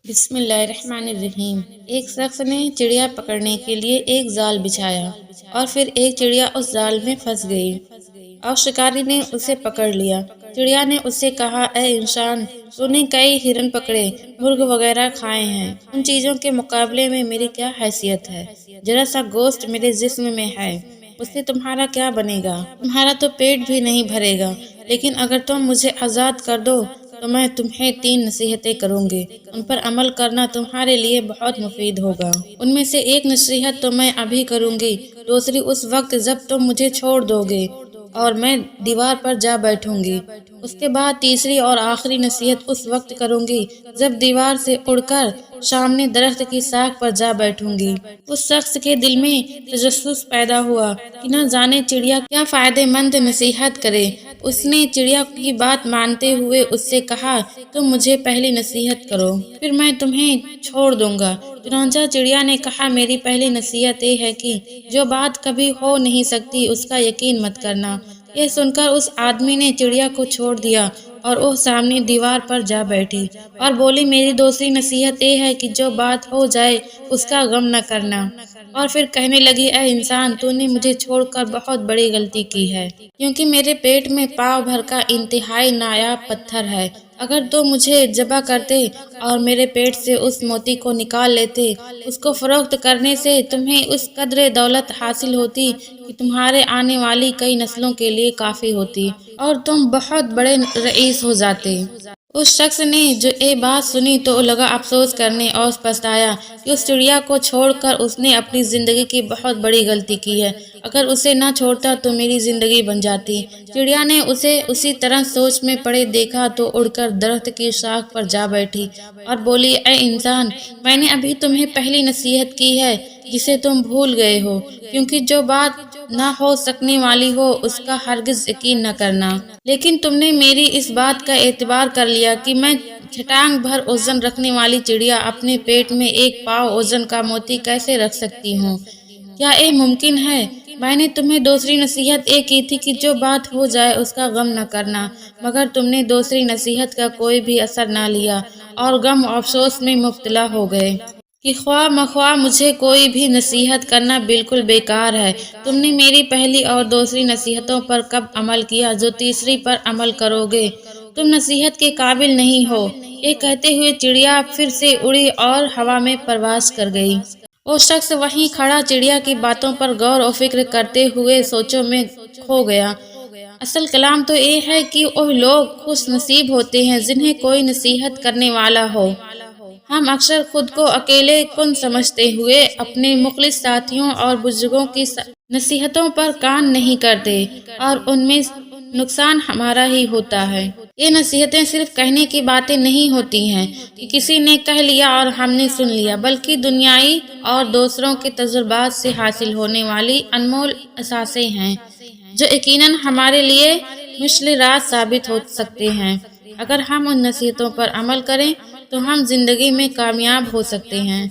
بسم اللہ الرحمن الرحیم۔ ایک شخص نے چڑیا پکڑنے کے لیے ایک جال بچھایا اور پھر ایک چڑیا اس جال میں پھنس گئی اور شکاری نے اسے پکڑ لیا۔ چڑیا نے اس سے کہا، اے انسان، تو نے کئی ہرن پکڑے، مرغ وغیرہ کھائے ہیں، ان چیزوں کے مقابلے میں میری کیا حیثیت ہے؟ ذرا سا گوشت میرے جسم میں ہے، اس سے تمہارا کیا بنے گا؟ تمہارا تو پیٹ بھی نہیں بھرے گا، لیکن اگر تم مجھے آزاد کر دو تو میں تمہیں 3 نصیحتیں کروں گی، ان پر عمل کرنا تمہارے لیے بہت مفید ہوگا۔ ان میں سے ایک نصیحت تو میں ابھی کروں گی، دوسری اس وقت جب تم مجھے چھوڑ دو گے اور میں دیوار پر جا بیٹھوں گی، اس کے بعد تیسری اور آخری نصیحت اس وقت کروں گی جب دیوار سے اڑ کر سامنے درخت کی ساکھ پر جا بیٹھوں گی۔ اس شخص کے دل میں تجسس پیدا ہوا کہ نہ جانے چڑیا کیا فائدہ مند نصیحت کرے۔ اس نے چڑیا کی بات مانتے ہوئے اس سے کہا، تم مجھے پہلی نصیحت کرو، پھر میں تمہیں چھوڑ دوں گا۔ چنانچہ چڑیا نے کہا، میری پہلی نصیحت یہ ہے کہ جو بات کبھی ہو نہیں سکتی اس کا یقین مت کرنا۔ یہ سن کر اس آدمی نے چڑیا کو چھوڑ دیا اور وہ سامنے دیوار پر جا بیٹھی اور بولی، میری دوسری نصیحت یہ ہے کہ جو بات ہو جائے اس کا غم نہ کرنا۔ اور پھر کہنے لگی، اے انسان، تو نے مجھے چھوڑ کر بہت بڑی غلطی کی ہے، کیونکہ میرے پیٹ میں پاؤ بھر کا انتہائی نایاب پتھر ہے۔ اگر تو مجھے ذبح کرتے اور میرے پیٹ سے اس موتی کو نکال لیتے، اس کو فروخت کرنے سے تمہیں اس قدر دولت حاصل ہوتی کہ تمہارے آنے والی کئی نسلوں کے لیے کافی ہوتی اور تم بہت بڑے رئیس ہو جاتے۔ اس شخص نے جو یہ بات سنی تو لگا افسوس کرنے اور پچھتایا کہ اس چڑیا کو چھوڑ کر اس نے اپنی زندگی کی بہت بڑی غلطی کی ہے۔ اگر اسے نہ چھوڑتا تو میری زندگی بن جاتی۔ چڑیا نے اسے اسی طرح سوچ میں پڑے دیکھا تو اڑ کر درخت کی شاخ پر جا بیٹھی اور بولی، اے انسان، میں نے ابھی تمہیں پہلی نصیحت کی ہے جسے تم بھول گئے ہو، کیونکہ جو بات نہ ہو سکنے والی ہو اس کا ہرگز یقین نہ کرنا۔ لیکن تم نے میری اس بات کا اعتبار کر لیا کہ میں چھٹانگ بھر وزن رکھنے والی چڑیا اپنے پیٹ میں 1 پاؤ وزن کا موتی کیسے رکھ سکتی ہوں؟ کیا یہ ممکن ہے؟ میں نے تمہیں دوسری نصیحت یہ کی تھی کہ جو بات ہو جائے اس کا غم نہ کرنا، مگر تم نے دوسری نصیحت کا کوئی بھی اثر نہ لیا اور غم و افسوس میں مبتلا ہو گئے کہ خواہ مخواہ مجھے کوئی بھی نصیحت کرنا بالکل بیکار ہے۔ تم نے میری پہلی اور دوسری نصیحتوں پر کب عمل کیا جو تیسری پر عمل کرو گے؟ تم نصیحت کے قابل نہیں ہو۔ یہ کہتے ہوئے چڑیا پھر سے اڑی اور ہوا میں پرواز کر گئی۔ وہ شخص وہیں کھڑا چڑیا کی باتوں پر غور و فکر کرتے ہوئے سوچوں میں کھو گیا۔ اصل کلام تو یہ ہے کہ وہ لوگ خوش نصیب ہوتے ہیں جنہیں کوئی نصیحت کرنے والا ہو۔ ہم اکثر خود کو اکیلے کن سمجھتے ہوئے اپنے مخلص ساتھیوں اور بزرگوں کی نصیحتوں پر کان نہیں کرتے اور ان میں نقصان ہمارا ہی ہوتا ہے۔ یہ نصیحتیں صرف کہنے کی باتیں نہیں ہوتی ہیں کہ کسی نے کہہ لیا اور ہم نے سن لیا، بلکہ دنیائی اور دوسروں کے تجربات سے حاصل ہونے والی انمول اثاثے ہیں جو یقیناً ہمارے لیے مشعل راہ ثابت ہو سکتے ہیں۔ اگر ہم ان نصیحتوں پر عمل کریں تو ہم زندگی میں کامیاب ہو سکتے ہیں۔